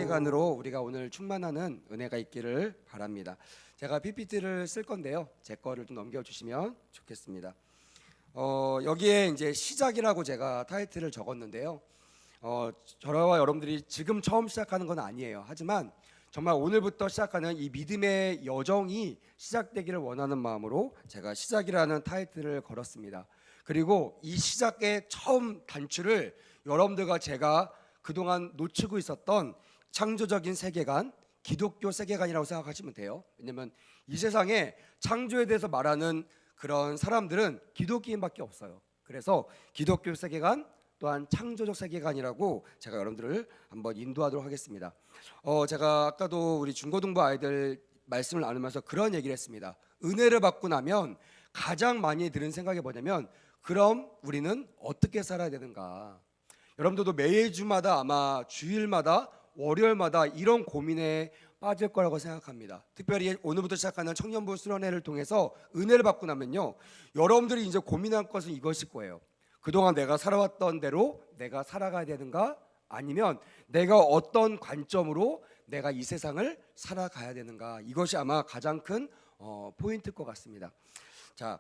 세계관으로 우리가 오늘 충만하는 은혜가 있기를 바랍니다. 제가 PPT를 쓸 건데요. 제 거를 좀 넘겨주시면 좋겠습니다. 여기에 이제 시작이라고 제가 타이틀을 적었는데요. 저와 여러분들이 지금 처음 시작하는 건 아니에요. 하지만 정말 오늘부터 시작하는 이 믿음의 여정이 시작되기를 원하는 마음으로 제가 시작이라는 타이틀을 걸었습니다. 그리고 이 시작의 처음 단추를 여러분들과 제가 그동안 놓치고 있었던 창조적인 세계관, 기독교 세계관이라고 생각하시면 돼요. 왜냐하면 이 세상에 창조에 대해서 말하는 그런 사람들은 기독교인밖에 없어요. 그래서 기독교 세계관 또한 창조적 세계관이라고 제가 여러분들을 한번 인도하도록 하겠습니다. 제가 아까도 우리 중고등부 아이들 말씀을 나누면서 그런 얘기를 했습니다. 은혜를 받고 나면 가장 많이 들은 생각이 뭐냐면, 그럼 우리는 어떻게 살아야 되는가? 여러분들도 매주마다 아마 주일마다 월요일마다 이런 고민에 빠질 거라고 생각합니다. 특별히 오늘부터 시작하는 청년부 수련회를 통해서 은혜를 받고 나면요, 여러분들이 이제 고민할 것은 이것일 거예요. 그동안 내가 살아왔던 대로 내가 살아가야 되는가? 아니면 내가 어떤 관점으로 내가 이 세상을 살아가야 되는가? 이것이 아마 가장 큰 포인트일 것 같습니다. 자,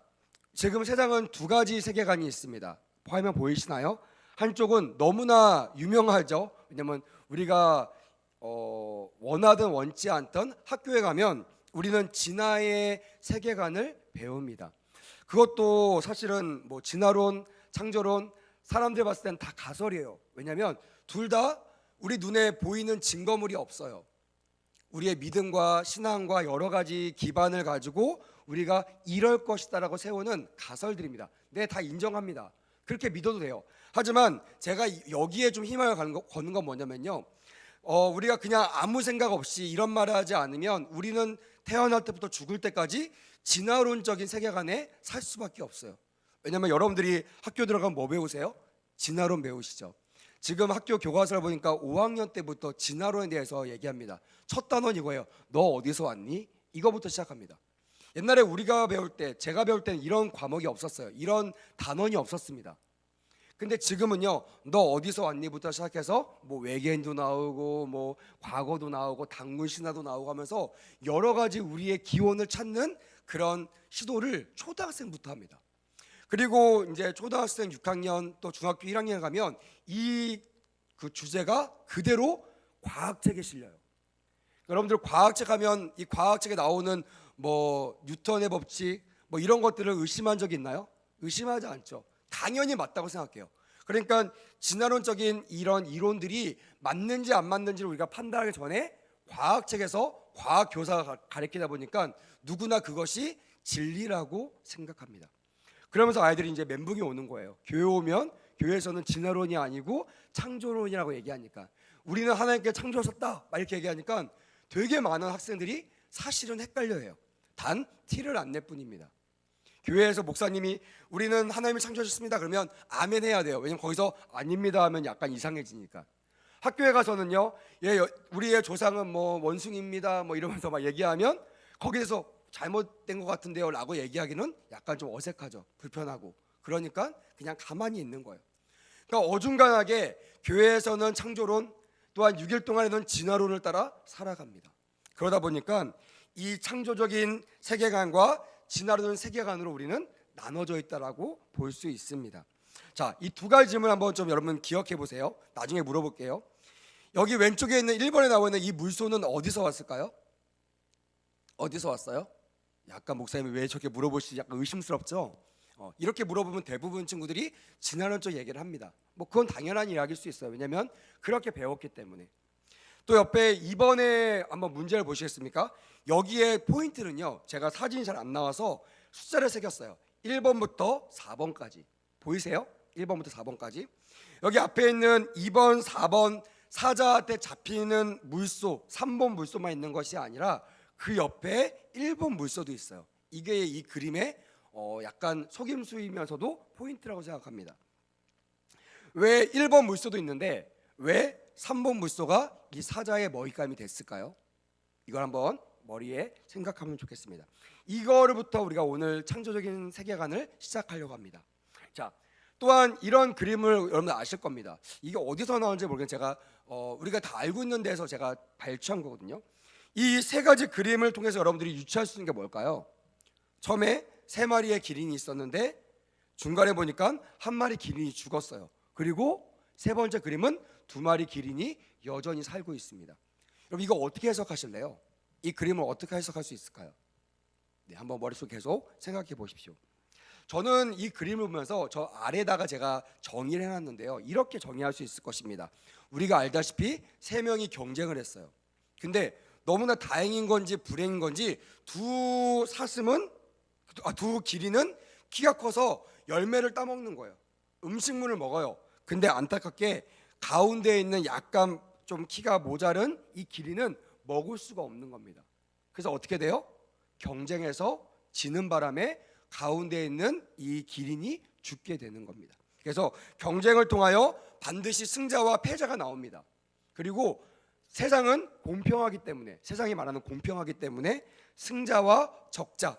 지금 세상은 두 가지 세계관이 있습니다. 화면 보이시나요? 한쪽은 너무나 유명하죠. 왜냐하면 우리가 원하든 원치 않던 학교에 가면 우리는 진화의 세계관을 배웁니다. 그것도 사실은 뭐 진화론, 창조론, 사람들 봤을 땐 다 가설이에요. 왜냐하면 둘 다 우리 눈에 보이는 증거물이 없어요. 우리의 믿음과 신앙과 여러 가지 기반을 가지고 우리가 이럴 것이다라고 세우는 가설들입니다. 네, 다 인정합니다. 그렇게 믿어도 돼요. 하지만 제가 여기에 좀 힘을 거는 건 뭐냐면요, 우리가 그냥 아무 생각 없이 이런 말을 하지 않으면 우리는 태어날 때부터 죽을 때까지 진화론적인 세계관에 살 수밖에 없어요. 왜냐하면 여러분들이 학교 들어가면 뭐 배우세요? 진화론 배우시죠. 지금 학교 교과서를 보니까 5학년 때부터 진화론에 대해서 얘기합니다. 첫 단어는 이거예요. 너 어디서 왔니? 이거부터 시작합니다. 옛날에 우리가 배울 때, 제가 배울 때는 이런 과목이 없었어요. 이런 단원이 없었습니다. 근데 지금은요, 너 어디서 왔니부터 시작해서 뭐 외계인도 나오고 뭐 과거도 나오고 당군 신화도 나오고 하면서 여러 가지 우리의 기원을 찾는 그런 시도를 초등학생부터 합니다. 그리고 이제 초등학생 6학년 또 중학교 1학년 가면 이 그 주제가 그대로 과학책에 실려요. 여러분들 과학책 하면 이 과학책에 나오는 뭐 뉴턴의 법칙 뭐 이런 것들을 의심한 적이 있나요? 의심하지 않죠. 당연히 맞다고 생각해요. 그러니까 진화론적인 이런 이론들이 맞는지 안 맞는지를 우리가 판단하기 전에 과학책에서 과학 교사가 가르치다 보니까 누구나 그것이 진리라고 생각합니다. 그러면서 아이들이 이제 멘붕이 오는 거예요. 교회 오면 교회에서는 진화론이 아니고 창조론이라고 얘기하니까, 우리는 하나님께 창조하셨다 막 이렇게 얘기하니까 되게 많은 학생들이 사실은 헷갈려해요. 단 티를 안 낼 뿐입니다. 교회에서 목사님이 우리는 하나님을 창조하셨습니다 그러면 아멘 해야 돼요. 왜냐면 거기서 아닙니다 하면 약간 이상해지니까. 학교에 가서는요, 우리의 조상은 뭐 원숭이입니다 뭐 이러면서 막 얘기하면 거기에서 잘못된 것 같은데요 라고 얘기하기는 약간 좀 어색하죠. 불편하고. 그러니까 그냥 가만히 있는 거예요. 그러니까 어중간하게 교회에서는 창조론, 또한 6일 동안에는 진화론을 따라 살아갑니다. 그러다 보니까 이 창조적인 세계관과 진화론 세계관으로 우리는 나눠져 있다라고 볼 수 있습니다. 자, 이 두 가지 질문 한번 좀 여러분 기억해 보세요. 나중에 물어볼게요. 여기 왼쪽에 있는 1번에 나와 있는 이 물소는 어디서 왔을까요? 어디서 왔어요? 약간 목사님이 왜 저렇게 물어보시지 약간 의심스럽죠? 이렇게 물어보면 대부분 친구들이 진화론적 얘기를 합니다. 뭐 그건 당연한 이야기일 수 있어요. 왜냐하면 그렇게 배웠기 때문에. 또 옆에 2번에 한번 문제를 보시겠습니까? 여기에 포인트는요, 제가 사진이 잘 안 나와서 숫자를 새겼어요. 1번부터 4번까지 보이세요? 1번부터 4번까지. 여기 앞에 있는 2번, 4번 사자한테 잡히는 물소, 3번 물소만 있는 것이 아니라 그 옆에 1번 물소도 있어요. 이게 이 그림의 약간 속임수이면서도 포인트라고 생각합니다. 왜 1번 물소도 있는데 왜 3번 물소가 이 사자의 먹잇감이 됐을까요? 이걸 한번 머리에 생각하면 좋겠습니다. 이거로부터 우리가 오늘 창조적인 세계관을 시작하려고 합니다. 자, 또한 이런 그림을 여러분들 아실 겁니다. 이게 어디서 나온지 모르겠는데 제가 우리가 다 알고 있는 데서 제가 발췌한 거거든요. 이 세 가지 그림을 통해서 여러분들이 유추할 수 있는 게 뭘까요? 처음에 세 마리의 기린이 있었는데 중간에 보니까 한 마리 기린이 죽었어요. 그리고 세 번째 그림은 두 마리 기린이 여전히 살고 있습니다. 여러분 이거 어떻게 해석하실래요? 이 그림을 어떻게 해석할 수 있을까요? 네, 한번 머릿속에 계속 생각해 보십시오. 저는 이 그림을 보면서 저 아래다가 제가 정의를 해놨는데요. 이렇게 정의할 수 있을 것입니다. 우리가 알다시피 세 명이 경쟁을 했어요. 근데 너무나 다행인 건지 불행인 건지 두 기린은 키가 커서 열매를 따먹는 거예요. 음식물을 먹어요. 근데 안타깝게 가운데에 있는 약간 좀 키가 모자른 이 기린은 먹을 수가 없는 겁니다. 그래서 어떻게 돼요? 경쟁에서 지는 바람에 가운데에 있는 이 기린이 죽게 되는 겁니다. 그래서 경쟁을 통하여 반드시 승자와 패자가 나옵니다. 그리고 세상은 공평하기 때문에, 세상이 말하는 공평하기 때문에 승자와 적자,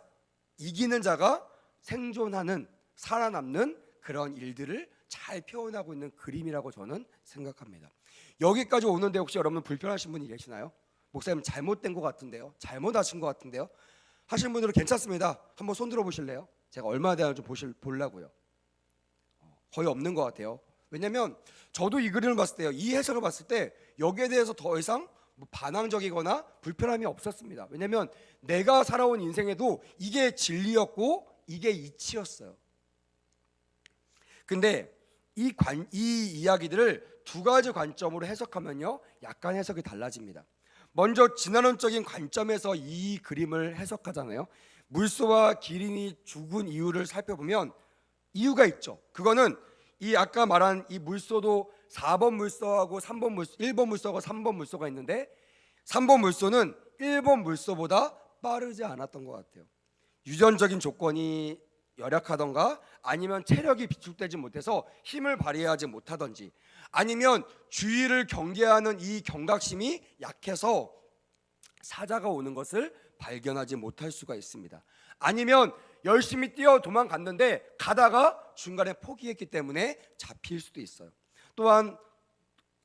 이기는 자가 생존하는, 살아남는 그런 일들을 잘 표현하고 있는 그림이라고 저는 생각합니다. 여기까지 오는데 혹시 여러분 불편하신 분이 계시나요? 목사님 잘못된 것 같은데요, 잘못하신 것 같은데요 하시는 분들은 괜찮습니다. 한번 손 들어 보실래요? 제가 얼마나 되는지 좀 보려고요. 거의 없는 것 같아요. 왜냐하면 저도 이 그림을 봤을 때요, 이 해석을 봤을 때 여기에 대해서 더 이상 반항적이거나 불편함이 없었습니다. 왜냐하면 내가 살아온 인생에도 이게 진리였고 이게 이치였어요. 근데 이 이야기들을 두 가지 관점으로 해석하면요, 약간 해석이 달라집니다. 먼저 진화론적인 관점에서 이 그림을 해석하잖아요. 물소와 기린이 죽은 이유를 살펴보면 이유가 있죠. 그거는 이 아까 말한 이 물소도 4번 물소하고 3번 물소, 1번 물소하고 3번 물소가 있는데 3번 물소는 1번 물소보다 빠르지 않았던 것 같아요. 유전적인 조건이 열약하던가 아니면 체력이 비축되지 못해서 힘을 발휘하지 못하던지 아니면 주위를 경계하는 이 경각심이 약해서 사자가 오는 것을 발견하지 못할 수가 있습니다. 아니면 열심히 뛰어 도망갔는데 가다가 중간에 포기했기 때문에 잡힐 수도 있어요. 또한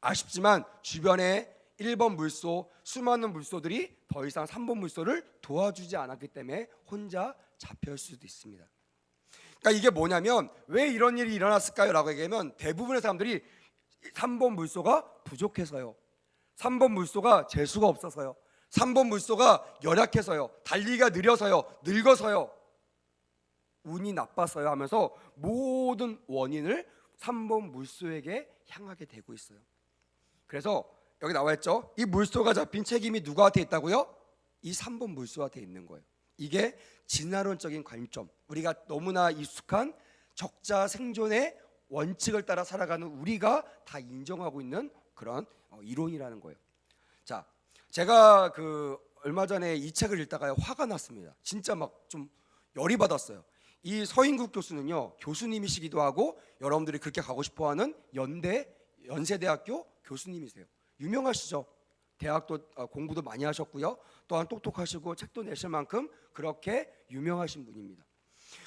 아쉽지만 주변에 1번 물소, 수많은 물소들이 더 이상 3번 물소를 도와주지 않았기 때문에 혼자 잡힐 수도 있습니다. 그러니까 이게 뭐냐면 왜 이런 일이 일어났을까요? 라고 얘기하면 대부분의 사람들이 3번 물소가 부족해서요, 3번 물소가 재수가 없어서요, 3번 물소가 열약해서요, 달리기가 느려서요, 늙어서요, 운이 나빠서요 하면서 모든 원인을 3번 물소에게 향하게 되고 있어요. 그래서 여기 나와 있죠. 이 물소가 잡힌 책임이 누구한테 있다고요? 이 3번 물소한테 있는 거예요. 이게 진화론적인 관점, 우리가 너무나 익숙한 적자 생존의 원칙을 따라 살아가는 우리가 다 인정하고 있는 그런 이론이라는 거예요. 자, 제가 얼마 전에 이 책을 읽다가 화가 났습니다. 진짜 막 좀 열이 받았어요. 이 서인국 교수는요, 교수님이시기도 하고 여러분들이 그렇게 가고 싶어하는 연세대학교 교수님이세요. 유명하시죠? 대학도 공부도 많이 하셨고요, 또한 똑똑하시고 책도 내실 만큼 그렇게 유명하신 분입니다.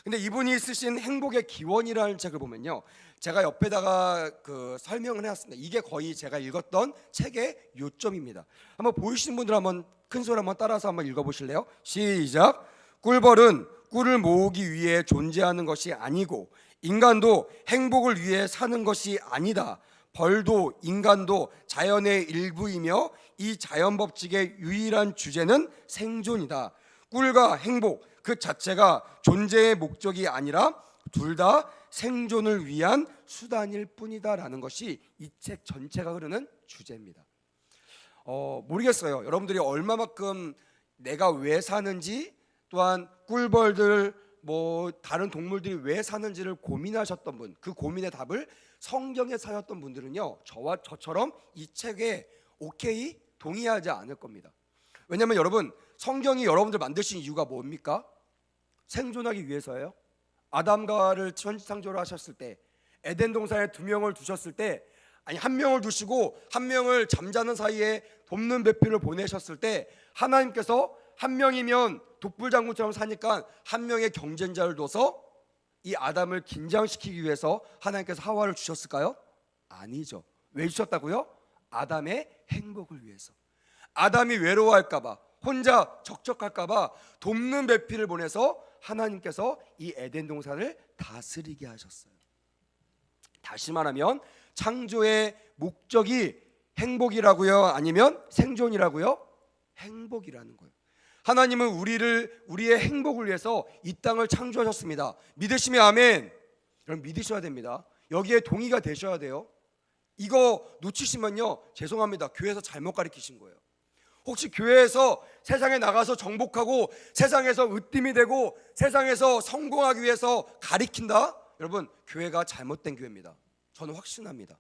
근데 이분이 쓰신 행복의 기원이라는 책을 보면요, 제가 옆에다가 설명을 해놨습니다. 이게 거의 제가 읽었던 책의 요점입니다. 한번 보이시는 분들 한번 큰 소리 한번 따라서 한번 읽어보실래요? 시작. 꿀벌은 꿀을 모으기 위해 존재하는 것이 아니고 인간도 행복을 위해 사는 것이 아니다. 벌도 인간도 자연의 일부이며 이 자연 법칙의 유일한 주제는 생존이다. 꿀과 행복 그 자체가 존재의 목적이 아니라 둘 다 생존을 위한 수단일 뿐이다라는 것이 이 책 전체가 흐르는 주제입니다. 모르겠어요. 여러분들이 얼마만큼 내가 왜 사는지, 또한 꿀벌들 다른 동물들이 왜 사는지를 고민하셨던 분, 그 고민의 답을 성경에 찾았던 분들은요, 저와 저처럼 이 책에 오케이 동의하지 않을 겁니다. 왜냐하면 여러분, 성경이 여러분들 만드신 이유가 뭡니까? 생존하기 위해서예요. 아담과를 천지창조를 하셨을 때, 에덴 동산에 2명을 두셨을 때, 아니 1명을 두시고 1명을 잠자는 사이에 돕는 배필을 보내셨을 때, 하나님께서 1명이면 독불장군처럼 사니까 1명의 경쟁자를 둬서 이 아담을 긴장시키기 위해서 하나님께서 하와를 주셨을까요? 아니죠. 왜 주셨다고요? 아담의 행복을 위해서. 아담이 외로워할까 봐, 혼자 적적할까 봐 돕는 배필을 보내서 하나님께서 이 에덴 동산을 다스리게 하셨어요. 다시 말하면 창조의 목적이 행복이라고요? 아니면 생존이라고요? 행복이라는 거예요. 하나님은 우리의 행복을 위해서 이 땅을 창조하셨습니다. 믿으시면 아멘. 여러분 믿으셔야 됩니다. 여기에 동의가 되셔야 돼요. 이거 놓치시면요, 죄송합니다. 교회에서 잘못 가르치신 거예요. 혹시 교회에서 세상에 나가서 정복하고 세상에서 으뜸이 되고 세상에서 성공하기 위해서 가리킨다? 여러분, 교회가 잘못된 교회입니다. 저는 확신합니다.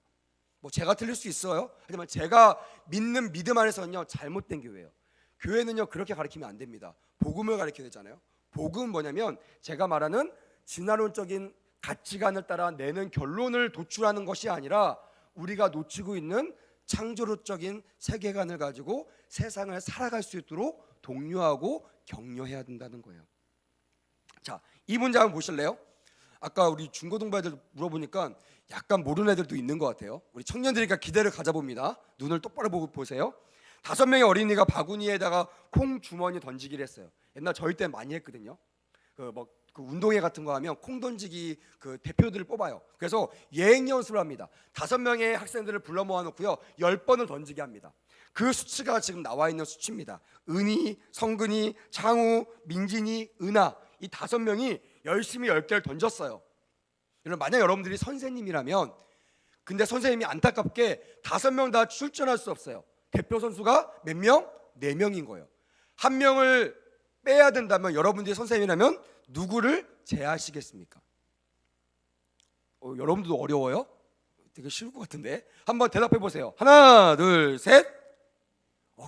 뭐 제가 틀릴 수 있어요. 하지만 제가 믿는 믿음 안에서는요, 잘못된 교회예요. 교회는요, 그렇게 가르치면 안 됩니다. 복음을 가르쳐야 되잖아요. 복음은 뭐냐면 제가 말하는 진화론적인 가치관을 따라 내는 결론을 도출하는 것이 아니라 우리가 놓치고 있는 창조론적인 세계관을 가지고 세상을 살아갈 수 있도록 독려하고 격려해야 된다는 거예요. 자, 이 문제 한번 보실래요? 아까 우리 중고등부 애들 물어보니까 약간 모르는 애들도 있는 것 같아요. 우리 청년들이니까 기대를 가져봅니다. 눈을 똑바로 보고 보세요. 5명의 어린이가 바구니에다가 콩 주머니 던지기를 했어요. 옛날 저희 때 많이 했거든요. 그 운동회 같은 거 하면 콩 던지기 그 대표들을 뽑아요. 그래서 예행 연습을 합니다. 5명의 학생들을 불러 모아놓고요, 10번을 던지게 합니다. 그 수치가 지금 나와 있는 수치입니다. 은희, 성근이, 장우, 민진이, 은하, 이 5명이 열심히 10개를 던졌어요. 만약 여러분들이 선생님이라면, 근데 선생님이 안타깝게 5명 다 출전할 수 없어요. 대표 선수가 몇 명? 4명인 거예요. 한 명을 빼야 된다면 여러분들이 선생님이라면 누구를 제하시겠습니까? 여러분들도 어려워요? 되게 쉬울 것 같은데 한번 대답해 보세요. 하나, 둘, 셋.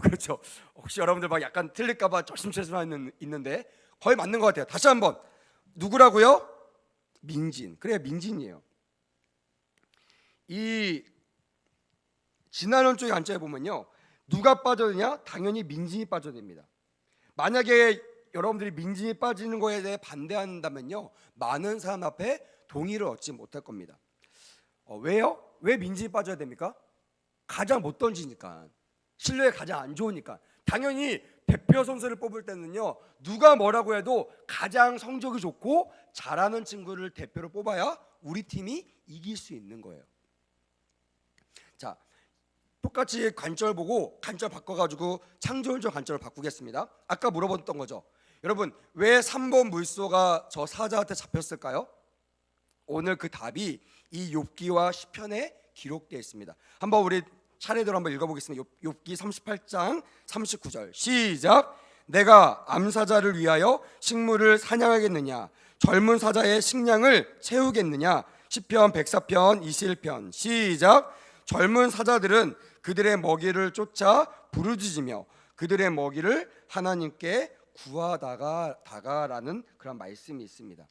그렇죠. 혹시 여러분들 막 약간 틀릴까 봐 조심조심 있는데 거의 맞는 것 같아요. 다시 한번. 누구라고요? 민진. 그래, 민진이에요. 이 진화론 쪽에 앉아 보면요, 누가 빠져드냐? 당연히 민진이 빠져듭니다. 만약에 여러분들이 민진이 빠지는 거에 대해 반대한다면요, 많은 사람 앞에 동의를 얻지 못할 겁니다. 왜요? 왜 민진이 빠져야 됩니까? 가장 못 던지니까, 실력이 가장 안 좋으니까. 당연히 대표 선수를 뽑을 때는요, 누가 뭐라고 해도 가장 성적이 좋고 잘하는 친구를 대표로 뽑아야 우리 팀이 이길 수 있는 거예요. 자, 똑같이 관절 보고 관절 바꿔가지고 창조론적 관절을 바꾸겠습니다. 아까 물어봤던 거죠. 여러분, 왜 3번 물소가 저 사자한테 잡혔을까요? 오늘 그 답이 이 욥기와 시편에 기록되어 있습니다. 한번 우리 차례대로 한번 읽어보겠습니다. 욥기 38장 39절 시작. 내가 암사자를 위하여 식물을 사냥하겠느냐? 젊은 사자의 식량을 채우겠느냐? 시편 104편 21편 시작. 젊은 사자들은 그들의 먹이를 쫓아 부르짖으며 그들의 먹이를 하나님께 구하다가라는 그런 말씀이 있습니다.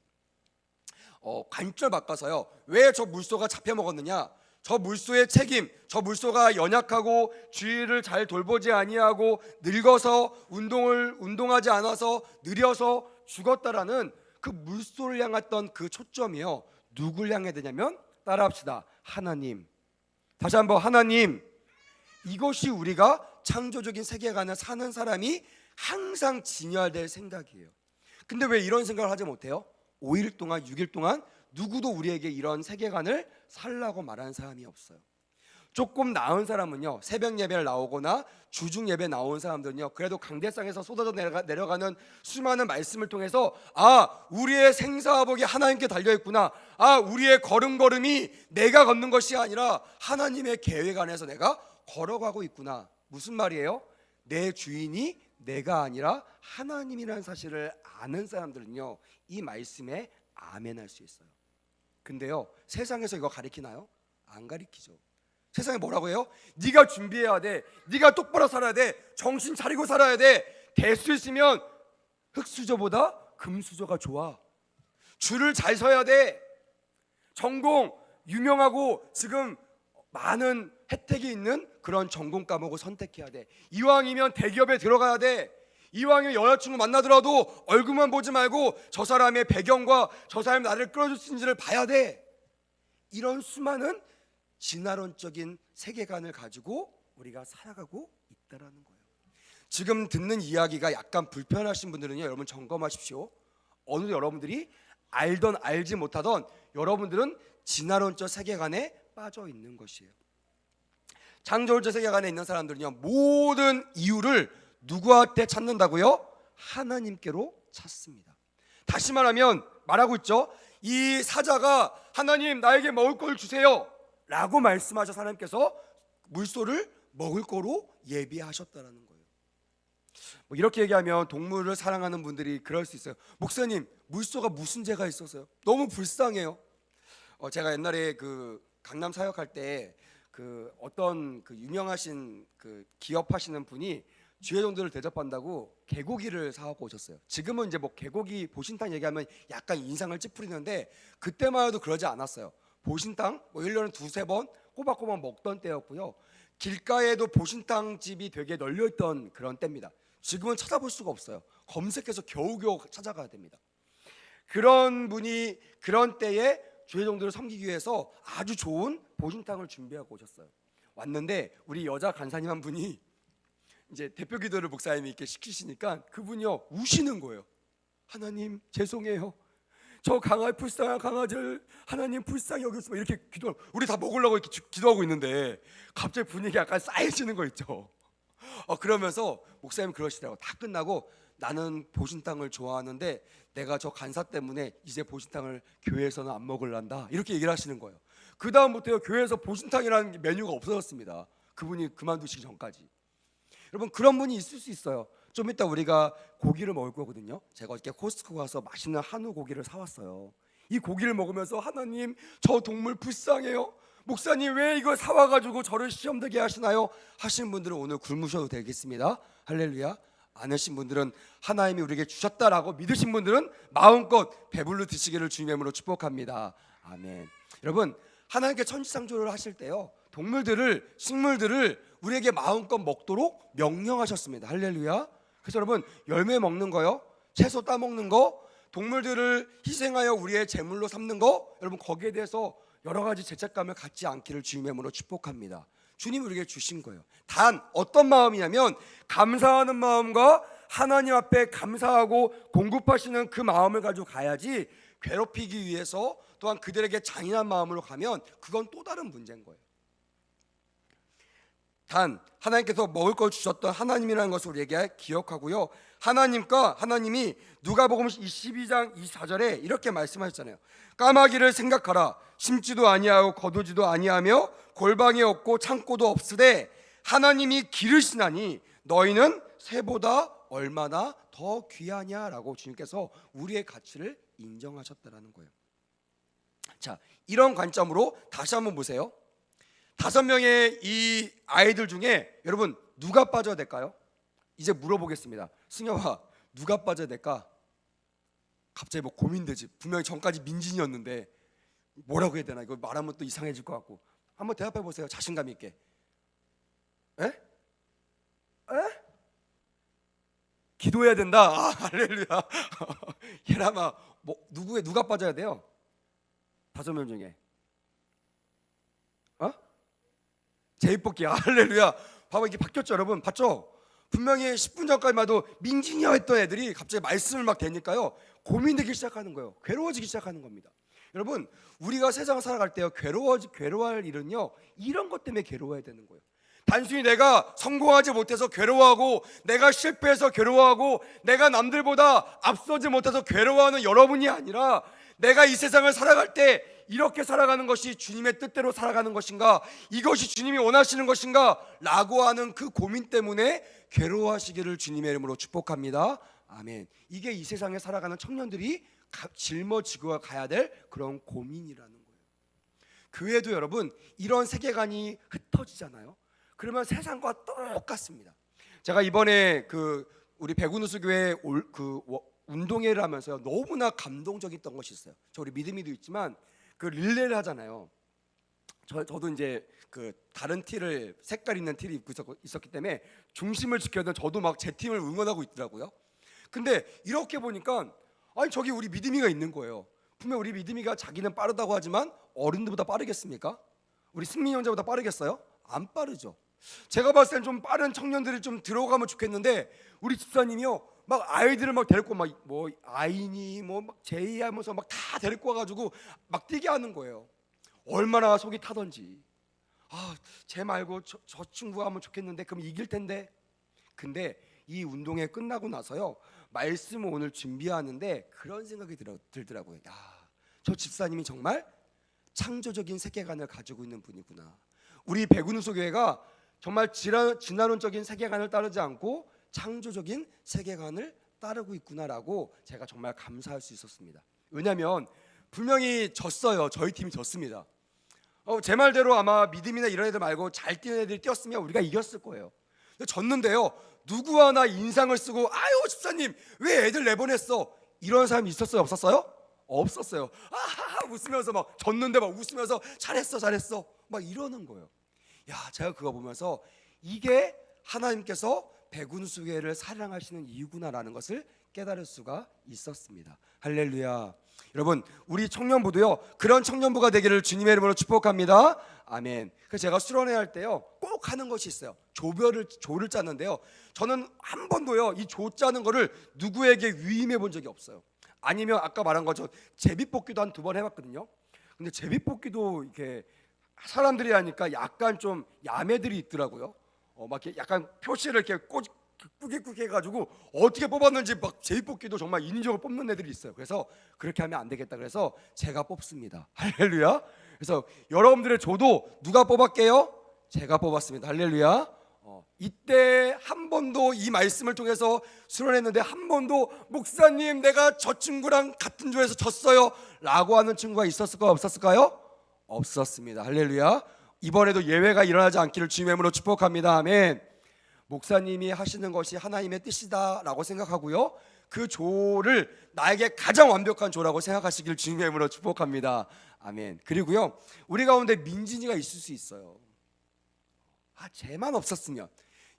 관절 바꿔서요, 왜 저 물소가 잡혀 먹었느냐? 저 물소의 책임, 저 물소가 연약하고 주위를 잘 돌보지 아니하고 늙어서 운동하지 않아서 느려서 죽었다라는 그 물소를 향했던 그 초점이요, 누굴 향해야 되냐면, 따라합시다. 하나님. 다시 한번, 하나님. 이것이 우리가 창조적인 세계관을 사는 사람이 항상 지녀야 될 생각이에요. 근데 왜 이런 생각을 하지 못해요? 5일 동안 6일 동안 누구도 우리에게 이런 세계관을 살라고 말하는 사람이 없어요. 조금 나은 사람은요, 새벽 예배를 나오거나 주중 예배 나온 사람들은요, 그래도 강대상에서 쏟아져 내려가는 수많은 말씀을 통해서, 우리의 생사화복이 하나님께 달려있구나, 우리의 걸음걸음이 내가 걷는 것이 아니라 하나님의 계획 안에서 내가 걸어가고 있구나. 무슨 말이에요? 내 주인이 내가 아니라 하나님이라는 사실을 아는 사람들은요, 이 말씀에 아멘할 수 있어요. 근데요, 세상에서 이거 가리키나요? 안 가리키죠. 세상에 뭐라고 해요? 네가 준비해야 돼, 네가 똑바로 살아야 돼, 정신 차리고 살아야 돼. 될 수 있으면 흙수저보다 금수저가 좋아. 줄을 잘 서야 돼. 전공 유명하고 지금 많은 혜택이 있는 그런 전공 과목을 선택해야 돼. 이왕이면 대기업에 들어가야 돼. 이왕에 여자친구 만나더라도 얼굴만 보지 말고 저 사람의 배경과 저 사람이 나를 끌어줄 수 있는지를 봐야 돼. 이런 수많은 진화론적인 세계관을 가지고 우리가 살아가고 있다라는 거예요. 지금 듣는 이야기가 약간 불편하신 분들은요, 여러분 점검하십시오. 어느 여러분들이 알던 알지 못하던 여러분들은 진화론적 세계관에 빠져 있는 것이에요. 창조론적 세계관에 있는 사람들은요, 모든 이유를 누구한테 찾는다고요? 하나님께로 찾습니다. 다시 말하고 있죠. 이 사자가 하나님 나에게 먹을 걸 주세요 라고 말씀하셔서 하나님께서 물소를 먹을 거로 예비하셨다라는 거예요. 뭐 이렇게 얘기하면 동물을 사랑하는 분들이 그럴 수 있어요. 목사님, 물소가 무슨 죄가 있어서요? 너무 불쌍해요. 제가 옛날에 그 강남 사역할 때 그 어떤 그 유명하신 그 기업 하시는 분이 주회종들을 대접한다고 개고기를 사갖고 오셨어요. 지금은 이제 뭐 개고기 보신탕 얘기하면 약간 인상을 찌푸리는데 그때만 해도 그러지 않았어요. 보신탕 뭐 1년에 두세 번 꼬박꼬박 먹던 때였고요. 길가에도 보신탕 집이 되게 널려있던 그런 때입니다. 지금은 찾아볼 수가 없어요. 검색해서 겨우겨우 찾아가야 됩니다. 그런 분이 그런 때에 주회종들을 섬기기 위해서 아주 좋은 보신탕을 준비하고 오셨어요. 왔는데 우리 여자 간사님 한 분이 이제 대표 기도를 목사님이 이렇게 시키시니까 그분이요 우시는 거예요. 하나님 죄송해요. 저 불쌍한 강아지를 하나님 불쌍히 여겨서 이렇게 기도하고 우리 다 먹으려고 이렇게 기도하고 있는데 갑자기 분위기 약간 싸해지는 거 있죠. 그러면서 목사님 그러시더라고. 다 끝나고 나는 보신탕을 좋아하는데 내가 저 간사 때문에 이제 보신탕을 교회에서는 안 먹을란다 이렇게 얘기를 하시는 거예요. 그 다음부터요 교회에서 보신탕이라는 메뉴가 없어졌습니다. 그분이 그만두시기 전까지. 여러분 그런 분이 있을 수 있어요. 좀 이따 우리가 고기를 먹을 거거든요. 제가 어저께 코스트코 가서 맛있는 한우 고기를 사왔어요. 이 고기를 먹으면서 하나님 저 동물 불쌍해요. 목사님 왜 이걸 사와가지고 저를 시험 들게 하시나요? 하시는 분들은 오늘 굶으셔도 되겠습니다. 할렐루야. 안 하신 분들은 하나님이 우리에게 주셨다라고 믿으신 분들은 마음껏 배불러 드시기를 주님의 이름으로 축복합니다. 아멘. 여러분 하나님께 천지창조를 하실 때요 동물들을 식물들을 우리에게 마음껏 먹도록 명령하셨습니다. 할렐루야. 그래서 여러분 열매 먹는 거요, 채소 따먹는 거, 동물들을 희생하여 우리의 제물로 삼는 거, 여러분 거기에 대해서 여러 가지 죄책감을 갖지 않기를 주님의 이름으로 축복합니다. 주님이 우리에게 주신 거예요. 단 어떤 마음이냐면 감사하는 마음과 하나님 앞에 감사하고 공급하시는 그 마음을 가지고 가야지 괴롭히기 위해서 또한 그들에게 잔인한 마음으로 가면 그건 또 다른 문제인 거예요. 단 하나님께서 먹을 걸 주셨던 하나님이라는 것을 우리에게 기억하고요. 하나님이 누가복음 22장 24절에 이렇게 말씀하셨잖아요. 까마귀를 생각하라. 심지도 아니하고 거두지도 아니하며 골방이 없고 창고도 없으되 하나님이 기르시나니 너희는 새보다 얼마나 더 귀하냐라고 주님께서 우리의 가치를 인정하셨다라는 거예요. 자, 이런 관점으로 다시 한번 보세요. 5명의 이 아이들 중에 여러분 누가 빠져야 될까요? 이제 물어보겠습니다. 승엽아 누가 빠져야 될까? 갑자기 뭐 고민되지. 분명히 전까지 민진이었는데 뭐라고 해야 되나? 이거 말하면 또 이상해질 것 같고. 한번 대답해 보세요. 자신감 있게. 에? 기도해야 된다. 할렐루야. 예람아, 뭐 누가 빠져야 돼요? 5명 중에. 제입뽑기. 할렐루야. 봐봐 이게 바뀌었죠, 여러분. 봤죠? 분명히 10분 전까지만 해도 민진이야 했던 애들이 갑자기 말씀을 막 대니까요 고민되기 시작하는 거예요. 괴로워지기 시작하는 겁니다. 여러분 우리가 세상을 살아갈 때요 괴로워할 일은요 이런 것 때문에 괴로워야 되는 거예요. 단순히 내가 성공하지 못해서 괴로워하고 내가 실패해서 괴로워하고 내가 남들보다 앞서지 못해서 괴로워하는 여러분이 아니라 내가 이 세상을 살아갈 때 이렇게 살아가는 것이 주님의 뜻대로 살아가는 것인가, 이것이 주님이 원하시는 것인가 라고 하는 그 고민 때문에 괴로워하시기를 주님의 이름으로 축복합니다. 아멘. 이게 이 세상에 살아가는 청년들이 짊어지고 가야 될 그런 고민이라는 거예요. 교회도 여러분 이런 세계관이 흩어지잖아요. 그러면 세상과 똑같습니다. 제가 이번에 우리 백운우수 교회 운동회를 하면서요 너무나 감동적이었던 것이 있어요. 저 우리 믿음이도 있지만 그 릴레이를 하잖아요. 저도 이제 그 다른 티를 색깔 있는 티를 입고 있었기 때문에 중심을 지켜야 되는 저도 막 제 팀을 응원하고 있더라고요. 근데 이렇게 보니까 아니 저기 우리 믿음이가 있는 거예요. 분명 우리 믿음이가 자기는 빠르다고 하지만 어른들보다 빠르겠습니까? 우리 승민이 형제보다 빠르겠어요? 안 빠르죠. 제가 봤을 땐 좀 빠른 청년들이 좀 들어가면 좋겠는데 우리 집사님이요 막 아이들을 막 데리고 막 뭐 아이니 뭐 막 제이 하면서 막 다 데리고 와가지고 막 뛰게 하는 거예요. 얼마나 속이 타던지. 쟤 말고 저 친구가 하면 좋겠는데 그럼 이길 텐데. 근데 이 운동회 끝나고 나서요 말씀을 오늘 준비하는데 그런 생각이 들더라고요. 저 집사님이 정말 창조적인 세계관을 가지고 있는 분이구나. 우리 백운수교회가 정말 진화론적인 세계관을 따르지 않고 창조적인 세계관을 따르고 있구나라고 제가 정말 감사할 수 있었습니다. 왜냐하면 분명히 졌어요. 저희 팀이 졌습니다. 제 말대로 아마 믿음이나 이런 애들 말고 잘 뛰는 애들이 뛰었으면 우리가 이겼을 거예요. 졌는데요 누구 하나 인상을 쓰고 아유 집사님 왜 애들 내보냈어 이런 사람이 있었어요 없었어요? 없었어요. 웃으면서 막 졌는데 막 웃으면서 잘했어 막 이러는 거예요. 제가 그거 보면서 이게 하나님께서 백운수교회를 사랑하시는 이유구나라는 것을 깨달을 수가 있었습니다. 할렐루야. 여러분 우리 청년부도요 그런 청년부가 되기를 주님의 이름으로 축복합니다. 아멘. 그래서 제가 수련회 할 때요 꼭 하는 것이 있어요. 조를 짜는데요 저는 한 번도요 이 조 짜는 거를 누구에게 위임해 본 적이 없어요. 아니면 아까 말한 거죠 제비뽑기도 한 2번 해봤거든요. 근데 제비뽑기도 이렇게 사람들이 하니까 약간 좀 야매들이 있더라고요. 막 이렇게 약간 표시를 이렇게 꾸깃꾸깃 해가지고 어떻게 뽑았는지 막 제비뽑기도 정말 인위적으로 뽑는 애들이 있어요. 그래서 그렇게 하면 안 되겠다 그래서 제가 뽑습니다. 할렐루야. 그래서 여러분들의 조도 누가 뽑았게요? 제가 뽑았습니다. 할렐루야. 이때 한 번도 이 말씀을 통해서 수련했는데 한 번도 목사님 내가 저 친구랑 같은 조에서 졌어요 라고 하는 친구가 있었을까요 없었을까요? 없었습니다. 할렐루야. 이번에도 예외가 일어나지 않기를 주님의 이름으로 축복합니다. 아멘. 목사님이 하시는 것이 하나님의 뜻이다 라고 생각하고요 그 조를 나에게 가장 완벽한 조라고 생각하시길 주님의 이름으로 축복합니다. 아멘. 그리고요 우리 가운데 민진이가 있을 수 있어요. 쟤만 없었으면.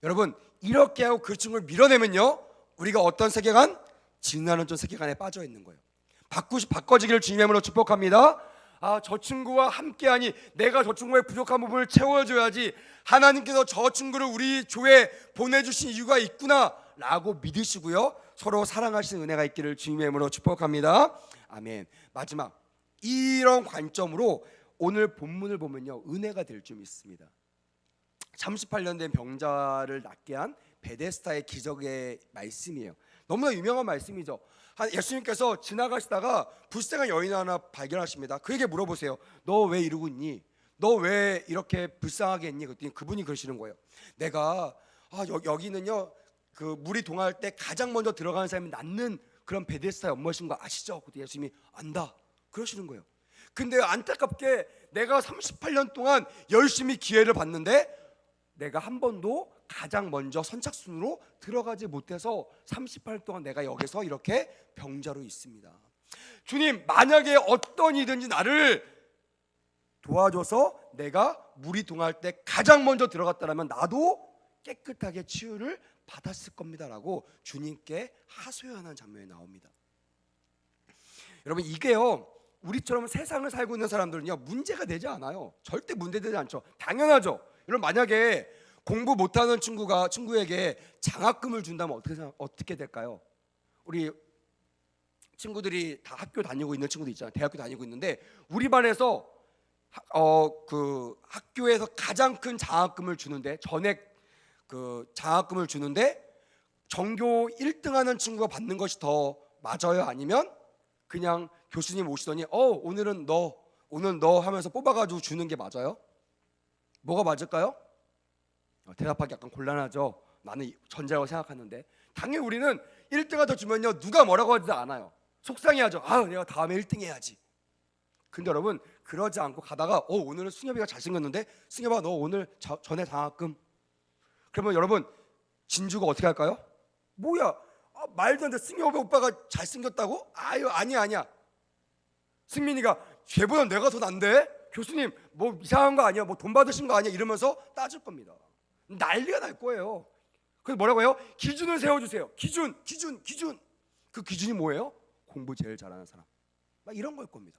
여러분 이렇게 하고 그 친구를 밀어내면요 우리가 어떤 세계관? 진화론적 세계관에 빠져 있는 거예요. 바꿔지기를 주님의 이름으로 축복합니다. 저 친구와 함께하니 내가 저 친구의 부족한 부분을 채워줘야지 하나님께서 저 친구를 우리 조에 보내주신 이유가 있구나 라고 믿으시고요 서로 사랑하시는 은혜가 있기를 주님의 이름으로 축복합니다. 아멘. 마지막 이런 관점으로 오늘 본문을 보면요 은혜가 될 줄 믿습니다. 38년 된 병자를 낫게 한 베데스다의 기적의 말씀이에요. 너무나 유명한 말씀이죠. 예수님께서 지나가시다가 불쌍한 여인 하나 발견하십니다. 그에게 물어보세요. 너 왜 이러고 있니? 너 왜 이렇게 불쌍하게 했니? 그랬더니 그분이 그러시는 거예요. 내가 여기는요 그 물이 동할 때 가장 먼저 들어가는 사람이 낫는 그런 베데스다 연못인 거 아시죠? 그때 예수님이 안다 그러시는 거예요. 근데 안타깝게 내가 38년 동안 열심히 기회를 봤는데 내가 한 번도 가장 먼저 선착순으로 들어가지 못해서 38년 동안 내가 여기서 이렇게 병자로 있습니다. 주님 만약에 어떤 이든지 나를 도와줘서 내가 물이 동할 때 가장 먼저 들어갔다면 나도 깨끗하게 치유를 받았을 겁니다 라고 주님께 하소연하는 장면이 나옵니다. 여러분 이게요 우리처럼 세상을 살고 있는 사람들은요 문제가 되지 않아요. 절대 문제되지 않죠. 당연하죠. 여러분 만약에 공부 못하는 친구에게 장학금을 준다면 어떻게 될까요? 우리 친구들이 다 학교 다니고 있는 친구들 있잖아요. 대학교 다니고 있는데 우리 반에서 그 학교에서 가장 큰 장학금을 주는데 전액 그 장학금을 주는데 전교 1등하는 친구가 받는 것이 더 맞아요? 아니면 그냥 교수님 오시더니 오늘 너 하면서 뽑아가지고 주는 게 맞아요? 뭐가 맞을까요? 대답하기 약간 곤란하죠. 나는 전자라고 생각하는데 당연히 우리는 1등을 더 주면요 누가 뭐라고 하지도 않아요. 속상해하죠. 내가 다음에 1등 해야지. 근데 여러분 그러지 않고 가다가 오늘은 승엽이가 잘생겼는데 승엽아 너 오늘 전에 장학금. 그러면 여러분 진주가 어떻게 할까요? 뭐야 말도 안 돼. 승엽 오빠가 잘생겼다고? 아니야 승민이가 쟤보다 내가 더 난데? 교수님 뭐 이상한 거 아니야? 뭐 돈 받으신 거 아니야? 이러면서 따질 겁니다. 난리가 날 거예요. 그래서 뭐라고 해요? 기준을 세워주세요. 기준. 그 기준이 뭐예요? 공부 제일 잘하는 사람. 막 이런 걸 겁니다.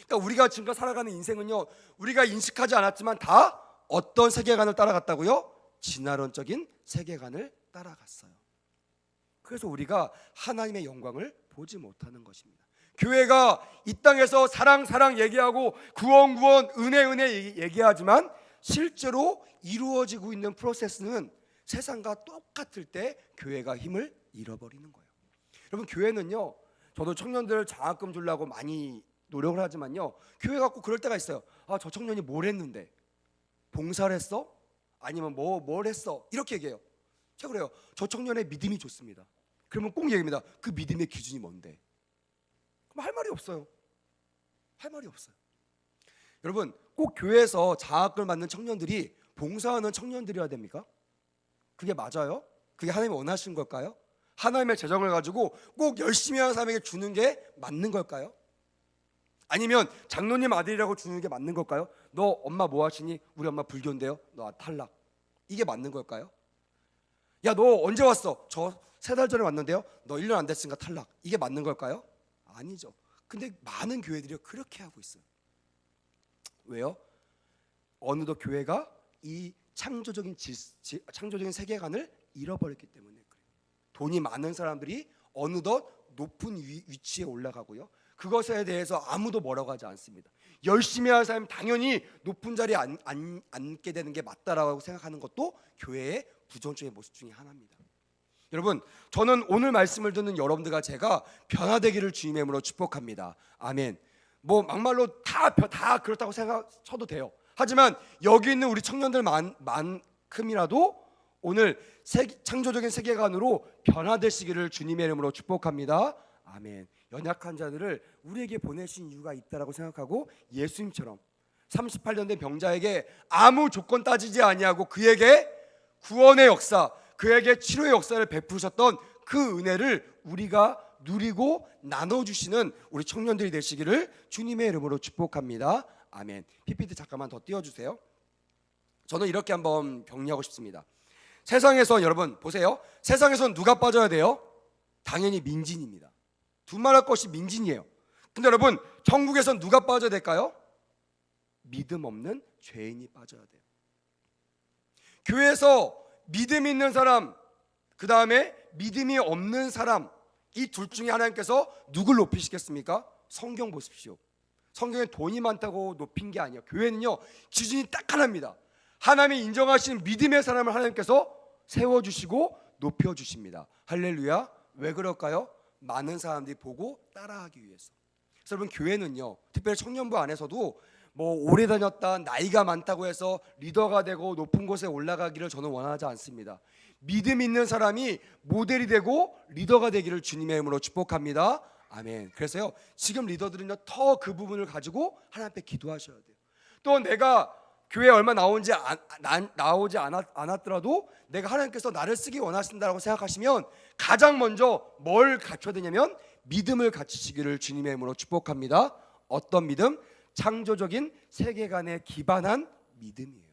그러니까 우리가 지금까지 살아가는 인생은요, 우리가 인식하지 않았지만 다 어떤 세계관을 따라갔다고요? 진화론적인 세계관을 따라갔어요. 그래서 우리가 하나님의 영광을 보지 못하는 것입니다. 교회가 이 땅에서 사랑 얘기하고 구원 은혜 얘기하지만 실제로 이루어지고 있는 프로세스는 세상과 똑같을 때 교회가 힘을 잃어버리는 거예요. 여러분, 교회는요, 저도 청년들 장학금 주려고 많이 노력을 하지만요, 교회 갖고 그럴 때가 있어요. 저 청년이 뭘 했는데? 봉사를 했어? 아니면 뭘 했어? 이렇게 얘기해요. 제가 그래요. 저 청년의 믿음이 좋습니다. 그러면 꼭 얘기합니다. 그 믿음의 기준이 뭔데? 그럼 할 말이 없어요. 여러분, 꼭 교회에서 장학금을 받는 청년들이 봉사하는 청년들이어야 됩니까? 그게 맞아요? 그게 하나님이 원하시는 걸까요? 하나님의 재정을 가지고 꼭 열심히 하는 사람에게 주는 게 맞는 걸까요? 아니면 장로님 아들이라고 주는 게 맞는 걸까요? 너 엄마 뭐 하시니? 우리 엄마 불교인데요. 너 탈락. 이게 맞는 걸까요? 야, 너 언제 왔어? 저 3달 전에 왔는데요. 너 1년 안 됐으니까 탈락. 이게 맞는 걸까요? 아니죠. 근데 많은 교회들이 그렇게 하고 있어요. 왜요? 어느덧 교회가 이 창조적인 세계관을 잃어버렸기 때문에 그래요. 돈이 많은 사람들이 어느덧 높은 위치에 올라가고요, 그것에 대해서 아무도 뭐라고 하지 않습니다. 열심히 하는 사람이 당연히 높은 자리에 앉게 되는 게 맞다라고 생각하는 것도 교회의 부정적인 모습 중에 하나입니다. 여러분, 저는 오늘 말씀을 듣는 여러분들과 제가 변화되기를 주님의 이름으로 축복합니다. 아멘. 뭐 막말로 다 그렇다고 쳐도 돼요. 하지만 여기 있는 우리 청년들만큼이라도 오늘 창조적인 세계관으로 변화되시기를 주님의 이름으로 축복합니다. 아멘. 연약한 자들을 우리에게 보내신 이유가 있다라고 생각하고 예수님처럼 38년 된 병자에게 아무 조건 따지지 아니하고 그에게 구원의 역사, 그에게 치료의 역사를 베푸셨던 그 은혜를 우리가 누리고 나눠주시는 우리 청년들이 되시기를 주님의 이름으로 축복합니다. 아멘. PPT 잠깐만 더 띄워주세요. 저는 이렇게 한번 격려하고 싶습니다. 세상에서 여러분 보세요. 세상에선 누가 빠져야 돼요? 당연히 민진입니다. 두말할 것이 민진이에요. 근데 여러분, 천국에선 누가 빠져야 될까요? 믿음 없는 죄인이 빠져야 돼요. 교회에서 믿음 있는 사람, 그 다음에 믿음이 없는 사람, 이 둘 중에 하나님께서 누굴 높이시겠습니까? 성경 보십시오. 성경에 돈이 많다고 높인 게 아니에요. 교회는요, 기준이 딱 하나입니다. 하나님이 인정하시는 믿음의 사람을 하나님께서 세워주시고 높여주십니다. 할렐루야. 왜 그럴까요? 많은 사람들이 보고 따라하기 위해서. 그래서 여러분, 교회는요, 특별히 청년부 안에서도 뭐 오래 다녔다, 나이가 많다고 해서 리더가 되고 높은 곳에 올라가기를 저는 원하지 않습니다. 믿음 있는 사람이 모델이 되고 리더가 되기를 주님의 이름으로 축복합니다. 아멘. 그래서요, 지금 리더들은요, 더 그 부분을 가지고 하나님 앞에 기도하셔야 돼요. 또 내가 교회에 얼마 나오지 않았더라도 내가 하나님께서 나를 쓰기 원하신다고 생각하시면 가장 먼저 뭘 갖춰야 되냐면 믿음을 갖추시기를 주님의 이름으로 축복합니다. 어떤 믿음? 창조적인 세계관에 기반한 믿음이에요.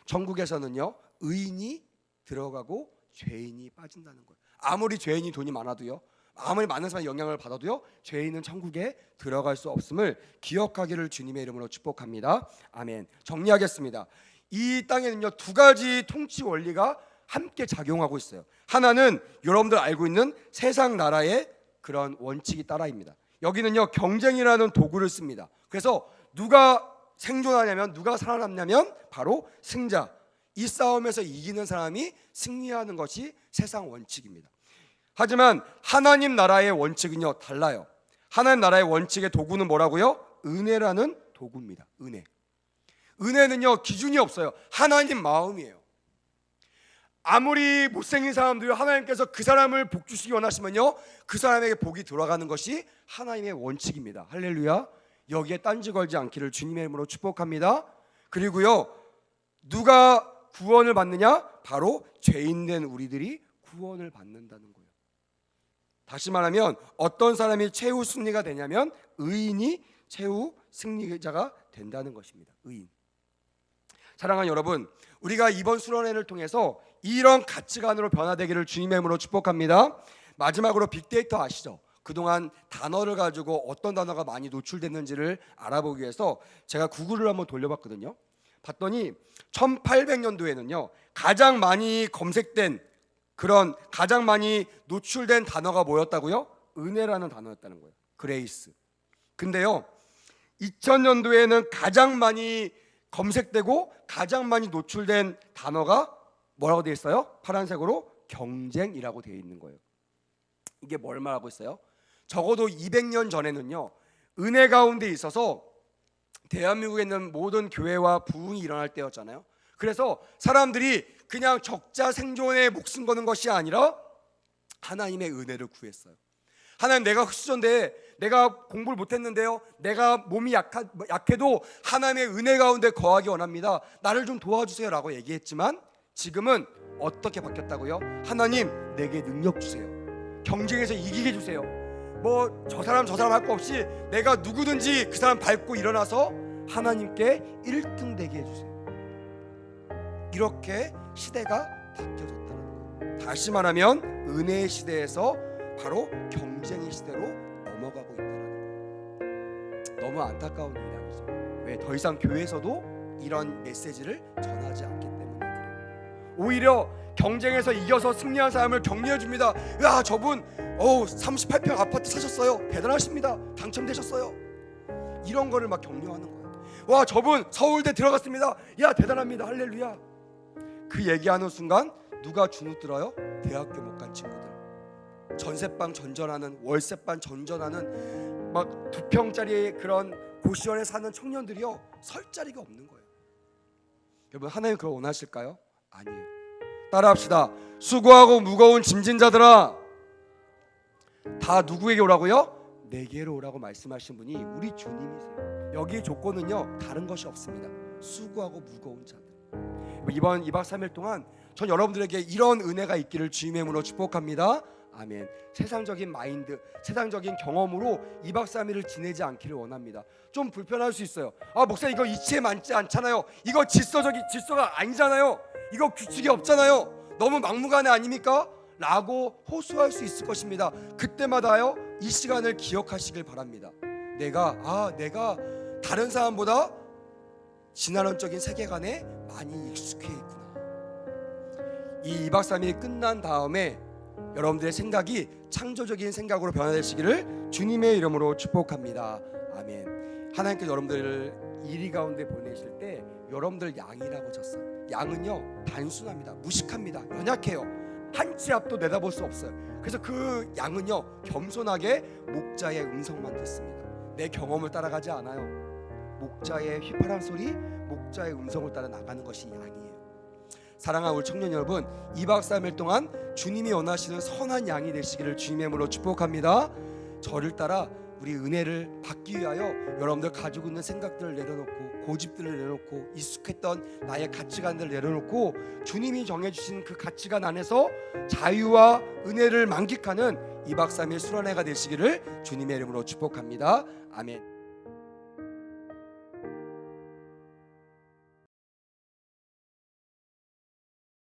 천국에서는요, 의인이 들어가고 죄인이 빠진다는 거예요. 아무리 죄인이 돈이 많아도요, 아무리 많은 사람의 영향을 받아도요, 죄인은 천국에 들어갈 수 없음을 기억하기를 주님의 이름으로 축복합니다. 아멘. 정리하겠습니다. 이 땅에는요, 두 가지 통치 원리가 함께 작용하고 있어요. 하나는 여러분들 알고 있는 세상 나라의 그런 원칙이 따라입니다. 여기는요, 경쟁이라는 도구를 씁니다. 그래서 누가 생존하냐면, 누가 살아남냐면 바로 승자. 이 싸움에서 이기는 사람이 승리하는 것이 세상 원칙입니다. 하지만 하나님 나라의 원칙은요, 달라요. 하나님 나라의 원칙의 도구는 뭐라고요? 은혜라는 도구입니다. 은혜는요, 기준이 없어요. 하나님 마음이에요. 아무리 못생긴 사람도요, 하나님께서 그 사람을 복 주시기 원하시면요, 그 사람에게 복이 들어가는 것이 하나님의 원칙입니다. 할렐루야. 여기에 딴지 걸지 않기를 주님의 이름으로 축복합니다. 그리고요, 누가 구원을 받느냐? 바로 죄인된 우리들이 구원을 받는다는 거예요. 다시 말하면 어떤 사람이 최후 승리가 되냐면 의인이 최후 승리자가 된다는 것입니다. 의인. 사랑하는 여러분, 우리가 이번 수련회를 통해서 이런 가치관으로 변화되기를 주님의 이름으로 축복합니다. 마지막으로 빅데이터 아시죠? 그동안 단어를 가지고 어떤 단어가 많이 노출됐는지를 알아보기 위해서 제가 구글을 한번 돌려봤거든요. 봤더니 1800년도에는요 가장 많이 검색된 그런 가장 많이 노출된 단어가 뭐였다고요? 은혜라는 단어였다는 거예요. 그레이스. 근데요 2000년도에는 가장 많이 검색되고 가장 많이 노출된 단어가 뭐라고 되어 있어요? 파란색으로 경쟁이라고 되어 있는 거예요. 이게 뭘 말하고 있어요? 적어도 200년 전에는요 은혜 가운데 있어서 대한민국에 있는 모든 교회와 부흥이 일어날 때였잖아요. 그래서 사람들이 그냥 적자 생존에 목숨 거는 것이 아니라 하나님의 은혜를 구했어요. 하나님, 내가 흑수저인데, 내가 공부를 못했는데요, 내가 몸이 약해도 하나님의 은혜 가운데 거하기 원합니다. 나를 좀 도와주세요 라고 얘기했지만 지금은 어떻게 바뀌었다고요? 하나님, 내게 능력 주세요. 경쟁에서 이기게 주세요. 뭐 저 사람 할 거 없이 내가 누구든지 그 사람 밟고 일어나서 하나님께 1등 되게 해주세요. 이렇게 시대가 바뀌어졌다는 거예요. 다시 말하면 은혜의 시대에서 바로 경쟁의 시대로 넘어가고 있다는 거예요. 너무 안타까운 일이죠. 왜? 더 이상 교회에서도 이런 메시지를 전하지 않기 때문에 그래요. 오히려 경쟁에서 이겨서 승리한 사람을 격려해 줍니다. 야, 저분 38평 아파트 사셨어요. 대단하십니다. 당첨되셨어요. 이런 거를 막 격려하는 거예요. 와, 저분 서울대 들어갔습니다. 야, 대단합니다. 할렐루야. 그 얘기하는 순간 누가 주눅 들어요? 대학교 못 간 친구들, 전세방 전전하는, 월세방 전전하는 막 2평짜리 그런 고시원에 사는 청년들이요 설 자리가 없는 거예요. 여러분, 하나님 그걸 원하실까요? 아니에요. 따라합시다. 수고하고 무거운 짐진 자들아, 다 누구에게 오라고요? 내게로 오라고 말씀하신 분이 우리 주님이세요. 여기의 조건은요 다른 것이 없습니다. 수고하고 무거운 자들. 이번 2박 3일 동안 전 여러분들에게 이런 은혜가 있기를 주님의 이름으로 축복합니다. 아멘. 세상적인 마인드, 세상적인 경험으로 2박 3일을 지내지 않기를 원합니다. 좀 불편할 수 있어요. 아, 목사님 이거 이치에 맞지 않잖아요. 이거 질서가 아니잖아요. 이거 규칙이 없잖아요. 너무 막무가내 아닙니까? 라고 호소할 수 있을 것입니다. 그때마다요 이 시간을 기억하시길 바랍니다. 내가 다른 사람보다 진화론적인 세계관에 많이 익숙해 있구나. 이 2박 3일이 끝난 다음에 여러분들의 생각이 창조적인 생각으로 변화되시기를 주님의 이름으로 축복합니다. 아멘. 하나님께서 여러분들을 이리 가운데 보내실 때 여러분들 양이라고 쳤어요. 양은요 단순합니다. 무식합니다. 연약해요. 한 치 앞도 내다볼 수 없어요. 그래서 그 양은요 겸손하게 목자의 음성만 듣습니다. 내 경험을 따라가지 않아요. 목자의 휘파람 소리, 목자의 음성을 따라 나가는 것이 양이에요. 사랑하는 우리 청년 여러분, 2박 3일 동안 주님이 원하시는 선한 양이 되시기를 주님의 이름으로 축복합니다. 저를 따라 우리 은혜를 받기 위하여 여러분들 가지고 있는 생각들을 내려놓고, 고집들을 내려놓고, 익숙했던 나의 가치관들을 내려놓고 주님이 정해주신 그 가치관 안에서 자유와 은혜를 만끽하는 2박 3일 수련회가 되시기를 주님의 이름으로 축복합니다. 아멘.